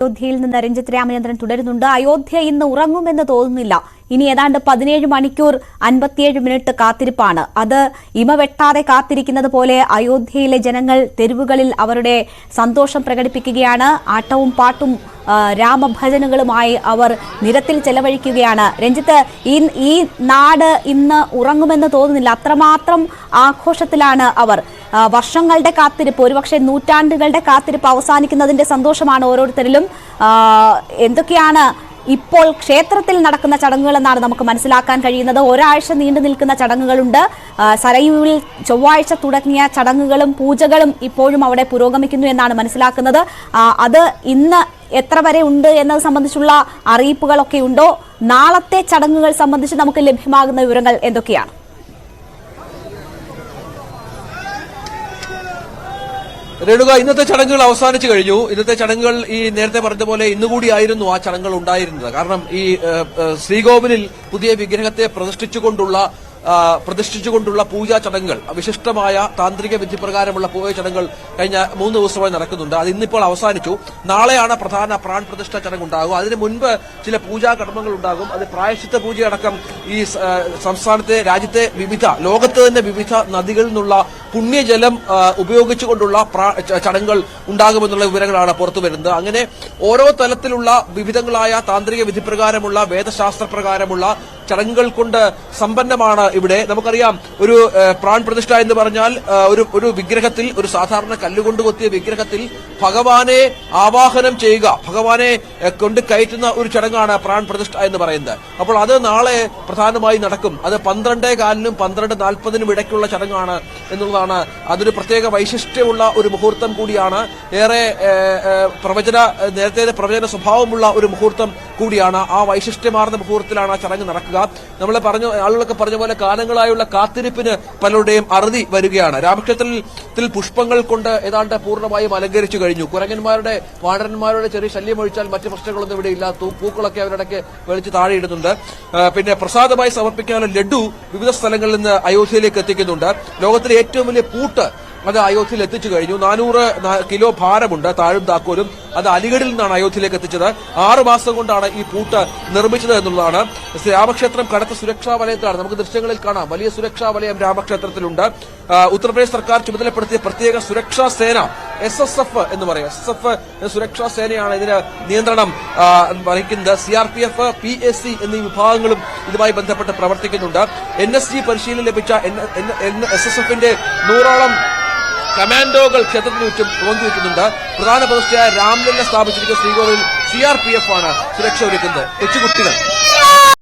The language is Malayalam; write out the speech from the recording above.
അയോധ്യയിൽ നിന്ന് രഞ്ജിത്ത് രാമചന്ദ്രൻ തുടരുന്നുണ്ട്. അയോധ്യ ഇന്ന് ഉറങ്ങുമെന്ന് തോന്നുന്നില്ല. ഇനി ഏതാണ്ട് 17 മണിക്കൂർ 57 മിനിറ്റ് കാത്തിരിപ്പാണ്. അത് ഇമ വെട്ടാതെ കാത്തിരിക്കുന്നത് പോലെ അയോധ്യയിലെ ജനങ്ങൾ തെരുവുകളിൽ അവരുടെ സന്തോഷം പ്രകടിപ്പിക്കുകയാണ്. ആട്ടവും പാട്ടും രാമഭജനുകളുമായി അവർ നിരത്തിൽ ചെലവഴിക്കുകയാണ്. രഞ്ജിത്ത്, ഈ നാട് ഇന്ന് ഉറങ്ങുമെന്ന് തോന്നുന്നില്ല. അത്രമാത്രം ആഘോഷത്തിലാണ് അവർ. വർഷങ്ങളുടെ കാത്തിരിപ്പ്, ഒരുപക്ഷെ നൂറ്റാണ്ടുകളുടെ കാത്തിരിപ്പ് അവസാനിക്കുന്നതിന്റെ സന്തോഷമാണ് ഓരോരുത്തരിലും. എന്തൊക്കെയാണ് ഇപ്പോൾ ക്ഷേത്രത്തിൽ നടക്കുന്ന ചടങ്ങുകൾ എന്നാണ് നമുക്ക് മനസ്സിലാക്കാൻ കഴിയുന്നത്. ഒരാഴ്ച നീണ്ടു നിൽക്കുന്ന ചടങ്ങുകളുണ്ട്. സരയുവിൽ ചൊവ്വാഴ്ച തുടങ്ങിയ ചടങ്ങുകളും പൂജകളും ഇപ്പോഴും അവിടെ പുരോഗമിക്കുന്നു എന്നാണ് മനസ്സിലാക്കുന്നത്. അത് ഇന്ന് എത്ര വരെ ഉണ്ട് എന്നത് സംബന്ധിച്ചുള്ള അറിയിപ്പുകളൊക്കെ ഉണ്ടോ? നാളത്തെ ചടങ്ങുകൾ സംബന്ധിച്ച് നമുക്ക് ലഭ്യമാകുന്ന വിവരങ്ങൾ എന്തൊക്കെയാണ്? രേണുക, ഇന്നത്തെ ചടങ്ങുകൾ അവസാനിച്ചു കഴിഞ്ഞു. ഇന്നത്തെ ചടങ്ങുകൾ ഈ നേരത്തെ പറഞ്ഞ പോലെ ഇന്നുകൂടിയായിരുന്നു ആ ചടങ്ങുകൾ ഉണ്ടായിരുന്നത്. കാരണം ഈ ശ്രീകോവിലിൽ പുതിയ വിഗ്രഹത്തെ പ്രതിഷ്ഠിച്ചുകൊണ്ടുള്ള പൂജാ ചടങ്ങുകൾ, വിശിഷ്ടമായ താന്ത്രിക വിധിപ്രകാരമുള്ള പൂജാ ചടങ്ങുകൾ കഴിഞ്ഞ 3 ദിവസമായി നടക്കുന്നുണ്ട്. അത് ഇന്നിപ്പോൾ അവസാനിച്ചു. നാളെയാണ് പ്രധാന പ്രാൺ പ്രതിഷ്ഠ ചടങ്ങ് ഉണ്ടാകും. അതിന് മുൻപ് ചില പൂജാ കർമ്മങ്ങൾ ഉണ്ടാകും. അത് പ്രായശ്ചിത്ത പൂജയടക്കം ഈ സംസ്ഥാനത്തെ, രാജ്യത്തെ ലോകത്ത് തന്നെ വിവിധ നദികളിൽ നിന്നുള്ള പുണ്യജലം ഉപയോഗിച്ചുകൊണ്ടുള്ള ചടങ്ങുകൾ ഉണ്ടാകുമെന്നുള്ള വിവരങ്ങളാണ് പുറത്തു വരുന്നത്. അങ്ങനെ ഓരോ തലത്തിലുള്ള വിവിധങ്ങളായ താന്ത്രിക വിധിപ്രകാരമുള്ള വേദശാസ്ത്രപ്രകാരമുള്ള ചടങ്ങുകൾ കൊണ്ട് സമ്പന്നമാണ് ഇവിടെ. നമുക്കറിയാം, ഒരു പ്രാൺ പ്രതിഷ്ഠ എന്ന് പറഞ്ഞാൽ ഒരു വിഗ്രഹത്തിൽ, ഒരു സാധാരണ കല്ലുകൊണ്ട് കൊത്തിയ വിഗ്രഹത്തിൽ ഭഗവാനെ ആവാഹനം ചെയ്യുക, ഭഗവാനെ കൊണ്ട് കയറ്റുന്ന ഒരു ചടങ്ങാണ് പ്രാൺ പ്രതിഷ്ഠ എന്ന് പറയുന്നത്. അപ്പോൾ അത് നാളെ പ്രധാനമായി നടക്കും. അത് 12:15 12:40 ഇടയ്ക്കുള്ള ചടങ്ങാണ് എന്നുള്ളതാണ്. അതൊരു പ്രത്യേക വൈശിഷ്ട്യമുള്ള ഒരു മുഹൂർത്തം കൂടിയാണ്. ഏറെ നേരത്തെ പ്രവചന സ്വഭാവമുള്ള ഒരു മുഹൂർത്തം കൂടിയാണ്. ആ വൈശിഷ്ട്യമാർന്ന മുഹൂർത്തത്തിലാണ് ആ ചടങ്ങ് നടക്കുക. ആളുകളൊക്കെ പറഞ്ഞ പോലെ കാലങ്ങളായുള്ള കാത്തിരിപ്പിന് പലരുടെയും അറുതി വരികയാണ്. രാമക്ഷേത്രത്തിൽ പുഷ്പങ്ങൾ കൊണ്ട് ഏതാണ്ട് പൂർണ്ണമായും അലങ്കരിച്ചു കഴിഞ്ഞു. കുരങ്ങന്മാരുടെ, വാനരന്മാരുടെ ചെറിയ ശല്യം ഒഴിച്ചാൽ മറ്റു പ്രശ്നങ്ങളൊന്നും ഇവിടെ ഇല്ല. പൂക്കളൊക്കെ അവരിടയ്ക്ക് വലിച്ച് താഴെ ഇടുന്നുണ്ട്. പിന്നെ പ്രസാദമായി സമർപ്പിക്കാനുള്ള ലഡു വിവിധ സ്ഥലങ്ങളിൽ നിന്ന് അയോധ്യയിലേക്ക് എത്തിക്കുന്നുണ്ട്. ലോകത്തിലെ ഏറ്റവും വലിയ പൂട്ട് അത് അയോധ്യയിൽ എത്തിച്ചു കഴിഞ്ഞു. 400 കിലോ ഭാരമുണ്ട്, താഴും താക്കോലും. അത് അലിഗഡിൽ നിന്നാണ് അയോധ്യയിലേക്ക് എത്തിച്ചത്. 6 മാസം കൊണ്ടാണ് ഈ പൂട്ട് നിർമ്മിച്ചത് എന്നുള്ളതാണ്. രാമക്ഷേത്രം കനത്ത സുരക്ഷാ വലയത്തിലാണ്. നമുക്ക് ദൃശ്യങ്ങളിൽ കാണാം, വലിയ സുരക്ഷാ വലയം രാമക്ഷേത്രത്തിലുണ്ട്. ഉത്തർപ്രദേശ് സർക്കാർ ചുമതലപ്പെടുത്തിയ പ്രത്യേക സുരക്ഷാ സേന, SSF എന്ന് പറയും, SSF സുരക്ഷാ സേനയാണ് ഇതിന് നിയന്ത്രണം വഹിക്കുന്നത്. CRPF, PSC എന്നീ വിഭാഗങ്ങളും ഇതുമായി ബന്ധപ്പെട്ട് പ്രവർത്തിക്കുന്നുണ്ട്. NSG പരിശീലനം ലഭിച്ച SSFന്റെ 100ഓളം കമാൻഡോകൾ ക്ഷേത്രത്തിന് ചുറ്റും പങ്കുവയ്ക്കുന്നുണ്ട്. പ്രധാന പ്രതിഷ്ഠയായ രാംലല്ല സ്ഥാപിച്ചിരിക്കുന്ന ശ്രീകോവിൽ CRPF ആണ് സുരക്ഷ ഒരുക്കുന്നത്. കൊച്ചുകുട്ടികൾ